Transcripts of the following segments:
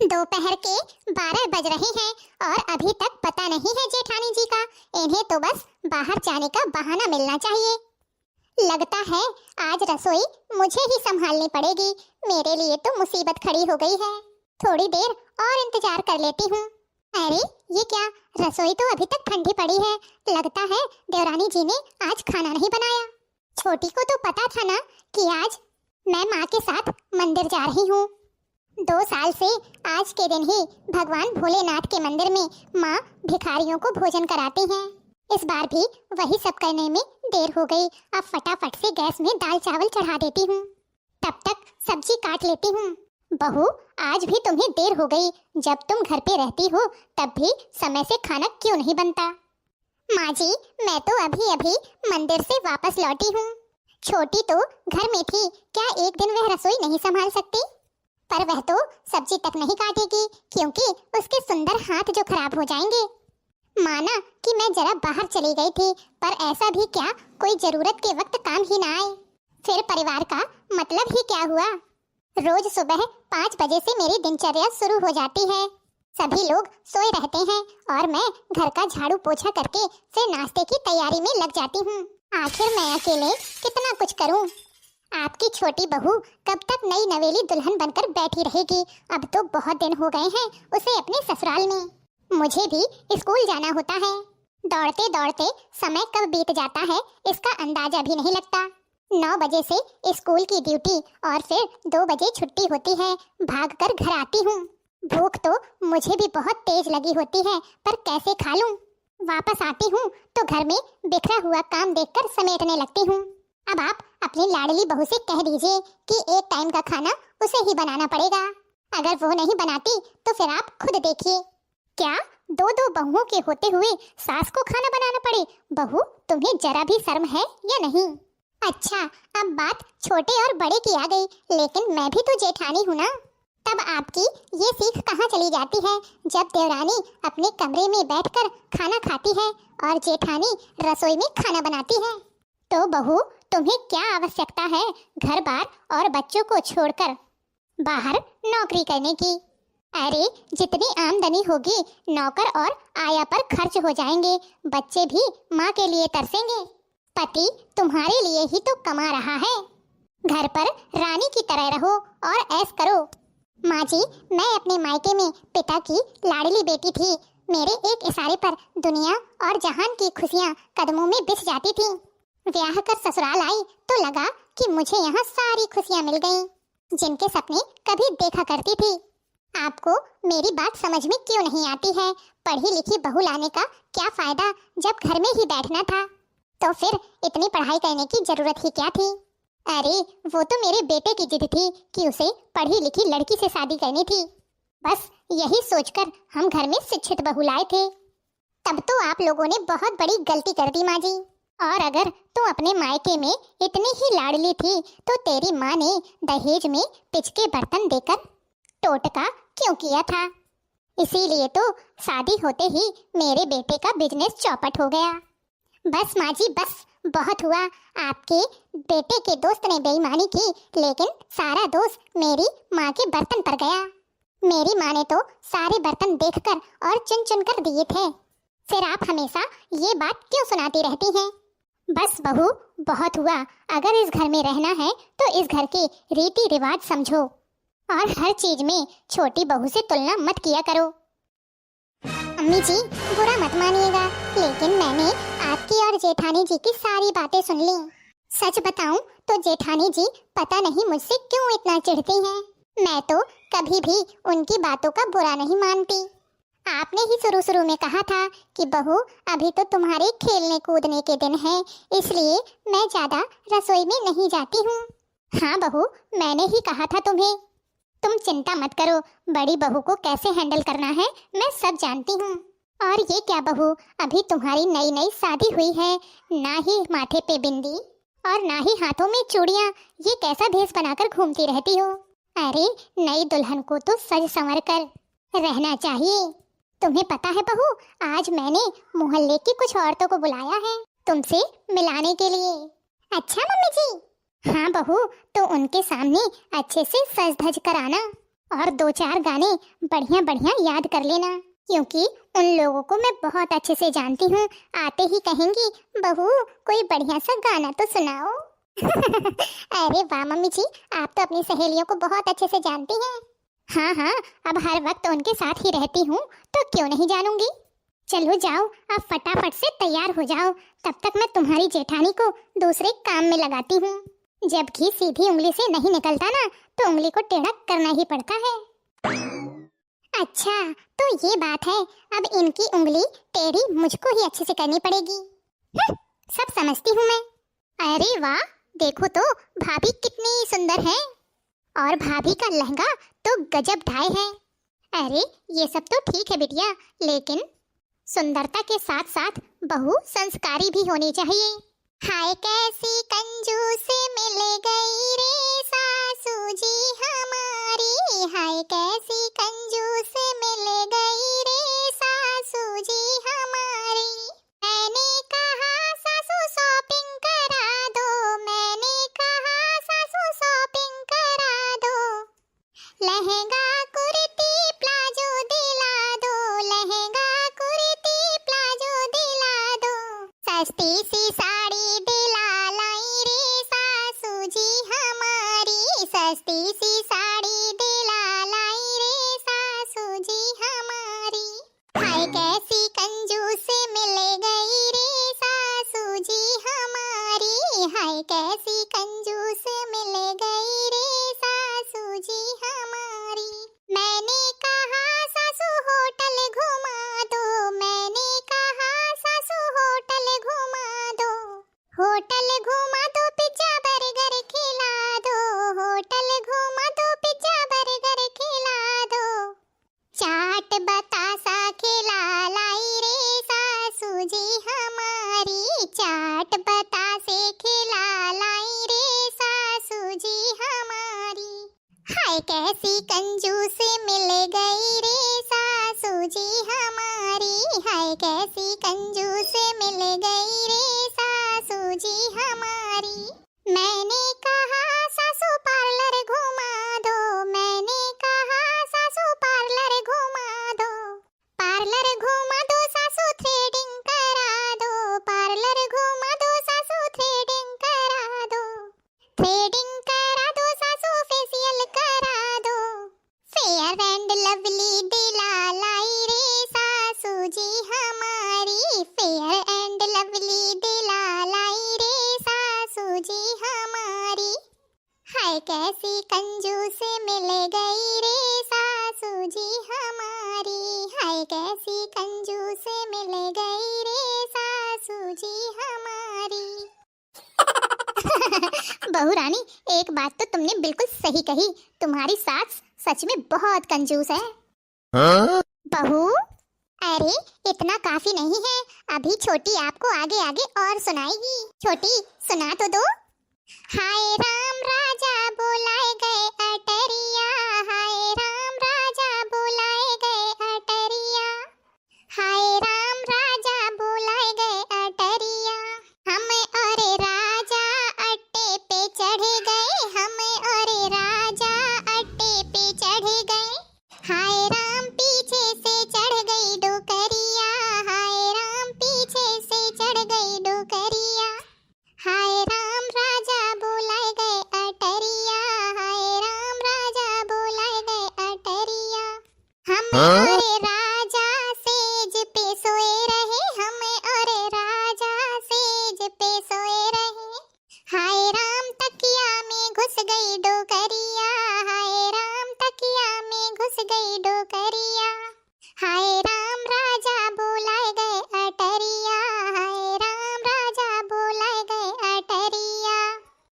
दोपहर के 12 बज रहे हैं और अभी तक पता नहीं है जेठानी जी का। इन्हें तो बस बाहर जाने का बहाना मिलना चाहिए। लगता है आज रसोई मुझे ही संभालनी पड़ेगी। मेरे लिए तो मुसीबत खड़ी हो गई है। थोड़ी देर और इंतजार कर लेती हूँ। अरे ये क्या, रसोई तो अभी तक ठंडी पड़ी है। लगता है देवरानी जी ने आज खाना नहीं बनाया। छोटी को तो पता था ना कि आज मैं माँ के साथ मंदिर जा रही हूँ। 2 साल से आज के दिन ही भगवान भोलेनाथ के मंदिर में माँ भिखारियों को भोजन कराती हैं। इस बार भी वही सब करने में देर हो गई। अब फटाफट से गैस में दाल चावल चढ़ा देती हूँ, तब तक सब्जी काट लेती हूँ। बहू, आज भी तुम्हें देर हो गई। जब तुम घर पे रहती हो तब भी समय से खाना क्यों नहीं बनता? माँ जी, मैं तो अभी अभी मंदिर से वापस लौटी हूँ। छोटी तो घर में थी, क्या एक दिन वह रसोई नहीं संभाल सकती? पर वह तो सब्जी तक नहीं काटेगी क्योंकि उसके सुंदर हाथ जो खराब हो जाएंगे। माना कि मैं जरा बाहर चली गई थी, पर ऐसा भी क्या कोई जरूरत के वक्त काम ही ना आए? फिर परिवार का मतलब ही क्या हुआ? रोज सुबह 5 बजे से मेरी दिनचर्या शुरू हो जाती है। सभी लोग सोए रहते हैं और मैं घर का झाड़ू पोछा करके फिर नाश्ते की तैयारी में लग जाती हूँ। आखिर मैं अकेले कितना कुछ करूँ? आपकी छोटी बहू कब तक नई नवेली दुल्हन बनकर बैठी रहेगी? अब तो बहुत दिन हो गए हैं उसे अपने ससुराल में। मुझे भी स्कूल जाना होता है। दौड़ते दौड़ते समय कब बीत जाता है इसका अंदाजा भी नहीं लगता। 9 बजे से स्कूल की ड्यूटी और फिर 2 बजे छुट्टी होती है। भागकर घर आती हूँ। भूख तो मुझे भी बहुत तेज लगी होती है, पर कैसे खा लूँ? वापस आती हूँ तो घर में बिखरा हुआ काम देखकर समेटने लगती हूँ। अब आप अपनी लाडली बहू से कह दीजिए कि एक टाइम का खाना उसे ही बनाना पड़ेगा। अगर वो नहीं बनाती तो फिर आप खुद देखिए। क्या 2 बहुओं के होते हुए सास को खाना बनाना पड़े? बहू, तुम्हें जरा भी शर्म है या नहीं? अच्छा, अब बात छोटे और बड़े की आ गई, लेकिन मैं भी तो जेठानी हूँ ना। तब आपकी ये सीख कहाँ चली जाती है जब देवरानी अपने कमरे में बैठकर खाना खाती है और जेठानी रसोई में खाना बनाती है? तो बहू, तुम्हें क्या आवश्यकता है घर बार और बच्चों को छोड़कर बाहर नौकरी करने की? अरे जितनी आमदनी होगी नौकर और आया पर खर्च हो जाएंगे। बच्चे भी माँ के लिए तरसेंगे। पति तुम्हारे लिए ही तो कमा रहा है। घर पर रानी की तरह रहो और ऐश करो। माँ जी, मैं अपने मायके में पिता की लाडली बेटी थी। मेरे एक इशारे पर दुनिया और जहान की खुशियाँ कदमों में बिछ जाती थी। ब्याह कर ससुराल आई तो लगा कि मुझे यहाँ सारी खुशियाँ मिल गईं, जिनके सपने कभी देखा करती थी। आपको मेरी बात समझ में क्यों नहीं आती है? पढ़ी लिखी बहू लाने का क्या फायदा जब घर में ही बैठना था? तो फिर इतनी पढ़ाई करने की जरूरत ही क्या थी? अरे वो तो मेरे बेटे की जिद थी कि उसे पढ़ी लिखी लड़की से शादी करनी थी। बस यही सोचकर हम घर में शिक्षित बहू लाए थे। तब तो आप लोगों ने बहुत बड़ी गलती कर दी माँ जी। और अगर तू अपने मायके में इतनी ही लाडली थी तो तेरी माँ ने दहेज में पिच के बर्तन देकर टोटका क्यों किया था? इसीलिए तो शादी होते ही मेरे बेटे का बिजनेस चौपट हो गया। बस माँ जी बस, बहुत हुआ। आपके बेटे के दोस्त ने बेईमानी की, लेकिन सारा दोष मेरी माँ के बर्तन पर गया। मेरी माँ ने तो सारे बर्तन देखकर और चुन चुन कर दिए थे। फिर आप हमेशा ये बात क्यों सुनाती रहती हैं? बस बहू, बहुत हुआ। अगर इस घर में रहना है तो इस घर के रीति रिवाज समझो और हर चीज में छोटी बहू से तुलना मत किया करो। अम्मी जी, बुरा मत मानिएगा, लेकिन मैंने आपकी और जेठानी जी की सारी बातें सुन ली। सच बताऊं तो जेठानी जी पता नहीं मुझसे क्यों इतना चिढ़ती हैं। मैं तो कभी भी उनकी बातों का बुरा नहीं मानती। आपने ही शुरू में कहा था कि बहू, अभी तो तुम्हारे खेलने कूदने के दिन हैं, इसलिए मैं ज्यादा रसोई में नहीं जाती हूँ। हाँ बहू, मैंने ही कहा था तुम्हें। तुम चिंता मत करो, बड़ी बहू को कैसे हैंडल करना है मैं सब जानती हूँ। और ये क्या बहू, अभी तुम्हारी नई नई शादी हुई है, ना ही माथे पे बिंदी और ना ही हाथों में चूड़ियाँ, ये कैसा भेष बनाकर घूमती रहती हो? अरे नई दुल्हन को तो सज संवर कर रहना चाहिए। तुम्हें पता है बहू, आज मैंने मोहल्ले की कुछ औरतों को बुलाया है तुमसे मिलाने के लिए। अच्छा मम्मी जी? हाँ बहू, तो उनके सामने अच्छे से सज धज कर आना। और 2-4 गाने बढ़िया बढ़िया याद कर लेना, क्योंकि उन लोगों को मैं बहुत अच्छे से जानती हूँ। आते ही कहेंगी, बहू कोई बढ़िया सा गाना तो सुनाओ। अरे वाह मम्मी जी, आप तो अपनी सहेलियों को बहुत अच्छे से जानती हैं। हाँ हाँ, अब हर वक्त उनके साथ ही रहती हूँ तो क्यों नहीं जानूंगी। चलो जाओ, अब फटाफट से तैयार हो जाओ, तब तक मैं तुम्हारी जेठानी को दूसरे काम में लगाती हूँ। जब घी सीधी उंगली से नहीं निकलता ना, तो उंगली को टेढ़ा करना ही पड़ता है। अच्छा तो ये बात है, अब इनकी उंगली टेढ़ी मुझको ही अच्छे से करनी पड़ेगी। सब समझती हूँ मैं। अरे वाह, देखो तो भाभी कितनी सुंदर है, और भाभी का लहंगा तो गजब ढाई है। अरे ये सब तो ठीक है बिटिया, लेकिन सुंदरता के साथ साथ बहू संस्कारी भी होनी चाहिए। हाय कैसी कंजूस मिल गई रे सासू जी हमारी, हाय कैसी कंजूस मिल गई रे सासू जी हमारी। मैंने कहा सासू शॉपिंग करा दो, मैंने कहा सासू शॉपिंग करा दो, लहंगा कुर्ती प्लाजो दिला दो, लहंगा कुर्ती प्लाजो दिला दो, सस्ती सी साड़ी दिला लाई रे सासू जी हमारी, सस्ती सी साड़ी दिला लाई रे सासू जी हमारी। हाय कैसी कंजूस मिल गई रे सासू जी हमारी, हाय कैसी कंजूस मिल गई रे सासू जी हमारी। मैंने कहा सासू होटल घुमा दो, मैंने कहा सासू होटल घुमा दो, होटल घुमा दो पिज्जा बर्गर खिला दो, होटल घुमा दो पिज्जा बर्गर खिला दो, चाट बतासा खिला लाई रे सासू जी हमारी, चाट बतासे खिला लाई रे सासू जी हमारी। हाय कैसी कंजूस मिल गई रे सासू जी हमारी, हाय कैसी कंजूस मिल गई रे सासू जी हमारी। मैंने कहा सासू पार्लर घुमा दो, मैंने कहा सासू पार्लर घुमा दो, पार्लर घुमा दो सासू थ्रेडिंग करा दो, पार्लर घुमा दो सासू थ्रेडिंग करा दो, थ्रेडिंग करा दो सासू फेशियल करा दो, फेयर एंड लवली दिला लाई रे सासू जी हमारी, फेयर एंड लवली दिला लाई रे सासू जी हमारी। हाय कैसी कंजूस मिल गई रे सासू जी हमारी, हाय कैसी कंजूस मिल गई रे सासू जी हमारी। बहू रानी, एक बात तो तुमने बिल्कुल सही कही, तुम्हारी सास सच में बहुत कंजूस है। हाँ? बहू, अरे इतना काफी नहीं है, अभी छोटी आपको आगे आगे और सुनाएगी। छोटी सुना तो दो। हाय राम राजा बुलाए गए अटरिया, हाय राम राजा बुलाए गए अटरिया, हाय राम राजा बुलाए गए अटरिया, हम और राजा अट्टे पे चढ़ गए, हम और राजा अट्टे पे चढ़ गए, हाय राम पीछे से चढ़ गई डोकरिया, हाय राम पीछे से चढ़ गई डोकरिया, हाय राम राजा बुलाए गए अटरिया, हाय राम राजा बुलाए गए अटरिया, हम और राजा सेज पे सोए रहे, हम और राजा सेज पे सोए रहे, हाय राम तकिया में घुस गई डोकरिया, हाय राम तकिया में घुस गई डोकरिया, हाय राम राजा बुलाए गए अटरिया, हाय राम राजा बुलाए गए अटरिया,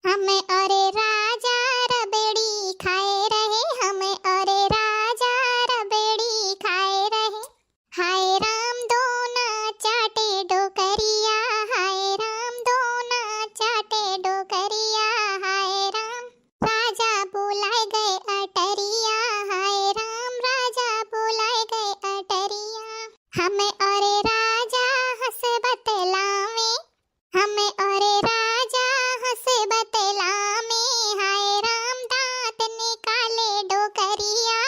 हम और राजा रबड़ी खाए रहे, हम और राजा रबड़ी खाए रहे, हाय राम दोना चाटे डोकरिया, हाय राम दोना चाटे डोकरिया, हाय राम राजा बुलाए गए अटरिया, हाय राम राजा बुलाए गए अटरिया, हम और राजा हंस बतलावे, हम और राजा हंस बतलावे, हाय राम दांत निकाले डोकरिया,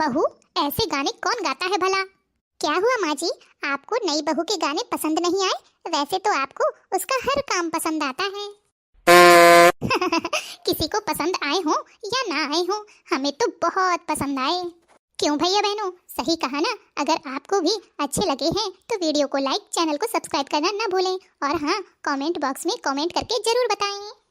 बहू, ऐसे गाने कौन गाता है भला? क्या हुआ माँ जी, आपको नई बहू के गाने पसंद नहीं आए? वैसे तो आपको उसका हर काम पसंद आता है। किसी को पसंद आए हो या ना आए हो, हमें तो बहुत पसंद आए। क्यों भैया बहनों, सही कहा ना। अगर आपको भी अच्छे लगे हैं तो वीडियो को लाइक, चैनल को सब्सक्राइब करना ना भूलें। और हाँ, कमेंट बॉक्स में कमेंट करके जरूर बताएं।